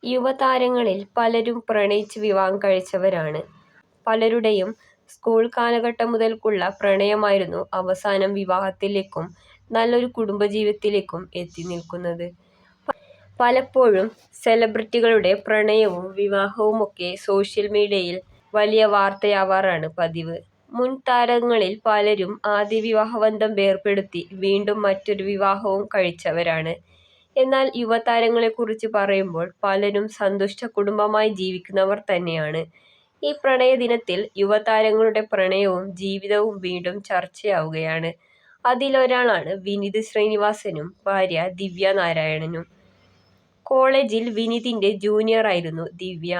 യുവതാരങ്ങളിൽ പലരും പ്രണയിച്ച് വിവാഹം കഴിച്ചവരാണ്. പലരുടെയും സ്കൂൾ കാലഘട്ടം മുതൽക്കുള്ള പ്രണയമായിരുന്നു അവസാനം വിവാഹത്തിലേക്കും നല്ലൊരു കുടുംബജീവിതത്തിലേക്കും എത്തിനിൽക്കുന്നത്. പലപ്പോഴും സെലിബ്രിറ്റികളുടെ പ്രണയവും വിവാഹവുമൊക്കെ സോഷ്യൽ മീഡിയയിൽ വലിയ വാർത്തയാവാറാണ് പതിവ്. മുൻ താരങ്ങളിൽ പലരും ആദ്യ വിവാഹബന്ധം വേർപെടുത്തി വീണ്ടും മറ്റൊരു വിവാഹവും കഴിച്ചവരാണ്. എന്നാൽ യുവതാരങ്ങളെക്കുറിച്ച് പറയുമ്പോൾ പലരും സന്തുഷ്ട കുടുംബമായി ജീവിക്കുന്നവർ തന്നെയാണ്. ഈ പ്രണയദിനത്തിൽ യുവതാരങ്ങളുടെ പ്രണയവും ജീവിതവും വീണ്ടും ചർച്ചയാവുകയാണ്. അതിലൊരാളാണ് വിനീത് ശ്രീനിവാസനും ഭാര്യ ദിവ്യ നാരായണനും. കോളേജിൽ വിനീതിന്റെ ജൂനിയറായിരുന്നു ദിവ്യ.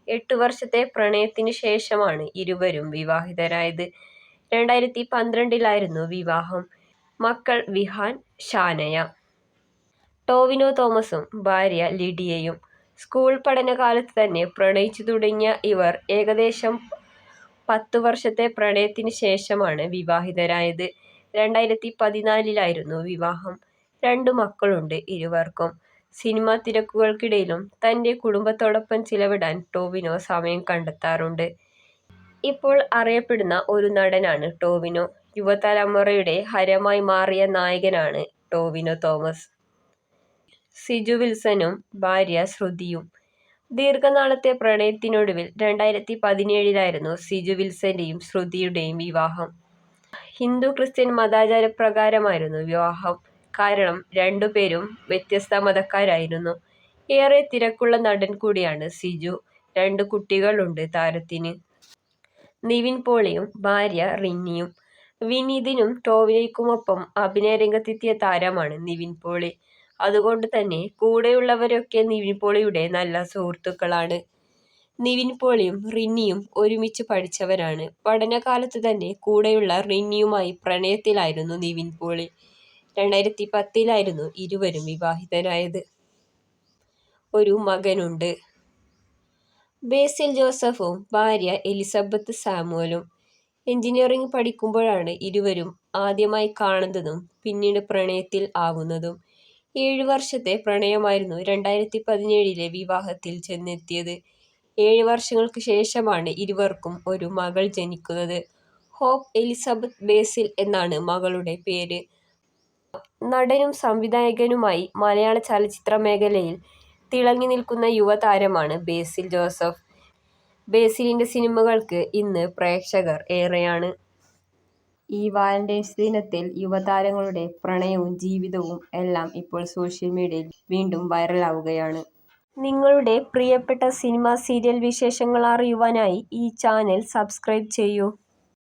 8 വർഷത്തെ പ്രണയത്തിന് ശേഷമാണ് ഇരുവരും വിവാഹിതരായത്. 2012-ലായിരുന്നു വിവാഹം. മക്കൾ വിഹാൻ, ഷാനയ. ടൊവിനോ തോമസും ഭാര്യ ലിഡിയയും. സ്കൂൾ പഠനകാലത്ത് തന്നെ പ്രണയിച്ചു തുടങ്ങിയ ഇവർ ഏകദേശം 10 വർഷത്തെ പ്രണയത്തിന് ശേഷമാണ് വിവാഹിതരായത്. 2014-ലായിരുന്നു വിവാഹം. 2 മക്കളുണ്ട് ഇരുവർക്കും. സിനിമാ തിരക്കുകൾക്കിടയിലും തന്റെ കുടുംബത്തോടൊപ്പം ചിലവിടാൻ ടൊവിനോ സമയം കണ്ടെത്താറുണ്ട്. ഇപ്പോൾ അറിയപ്പെടുന്ന ഒരു നടനാണ് ടൊവിനോ. യുവതലമുറയുടെ ഹരമായി മാറിയ നായകനാണ് ടൊവിനോ തോമസ്. സിജു വിൽസണും ഭാര്യ ശ്രുതിയും. ദീർഘനാളത്തെ പ്രണയത്തിനൊടുവിൽ 2017-ലായിരുന്നു സിജു വിൽസന്റെയും ശ്രുതിയുടെയും വിവാഹം. ഹിന്ദു ക്രിസ്ത്യൻ മതാചാരപ്രകാരമായിരുന്നു വിവാഹം. കാരണം രണ്ടുപേരും വ്യത്യസ്ത മതക്കാരായിരുന്നു. ഏറെ തിരക്കുള്ള നടൻ കൂടിയാണ് സിജു. 2 കുട്ടികളുണ്ട് താരത്തിന്. നിവിൻ പോളിയും ഭാര്യ റിന്നിയും. വിനീതിനും ടൊവിനോയ്ക്കുമൊപ്പം അഭിനയ രംഗത്തെത്തിയ താരമാണ് നിവിൻ പോളി. അതുകൊണ്ട് തന്നെ കൂടെയുള്ളവരൊക്കെ നിവിൻ പോളിയുടെ നല്ല സുഹൃത്തുക്കളാണ്. നിവിൻ പോളിയും റിന്നിയും ഒരുമിച്ച് പഠിച്ചവരാണ്. പഠനകാലത്ത് തന്നെ കൂടെയുള്ള റിന്നിയുമായി പ്രണയത്തിലായിരുന്നു നിവിൻ പോളി. 2010-ലായിരുന്നു ഇരുവരും വിവാഹിതരായത്. ഒരു മകനുണ്ട്. ബേസിൽ ജോസഫും ഭാര്യ എലിസബത്ത് സാമുവലും. എഞ്ചിനീയറിംഗ് പഠിക്കുമ്പോഴാണ് ഇരുവരും ആദ്യമായി കാണുന്നതും പിന്നീട് പ്രണയത്തിൽ ആവുന്നതും. 7 വർഷത്തെ പ്രണയമായിരുന്നു 2017-ലെ വിവാഹത്തിൽ ചെന്നെത്തിയത്. 7 വർഷങ്ങൾക്ക് ശേഷമാണ് ഇരുവർക്കും ഒരു മകൾ ജനിക്കുന്നത്. ഹോപ്പ് എലിസബത്ത് ബേസിൽ എന്നാണ് മകളുടെ പേര്. നടനും സംവിധായകനുമായി മലയാള ചലച്ചിത്ര മേഖലയിൽ തിളങ്ങി നിൽക്കുന്ന യുവതാരമാണ് ബേസിൽ ജോസഫ്. ബേസിലിന്റെ സിനിമകൾക്ക് ഇന്ന് പ്രേക്ഷകർ ഏറെയാണ്. ഈ വാലന്റൈൻസ് ദിനത്തിൽ യുവതാരങ്ങളുടെ പ്രണയവും ജീവിതവും എല്ലാം ഇപ്പോൾ സോഷ്യൽ മീഡിയയിൽ വീണ്ടും വൈറലാവുകയാണ്. നിങ്ങളുടെ പ്രിയപ്പെട്ട സിനിമ, സീരിയൽ വിശേഷങ്ങൾ അറിയുവാനായി ഈ ചാനൽ സബ്സ്ക്രൈബ് ചെയ്യൂ.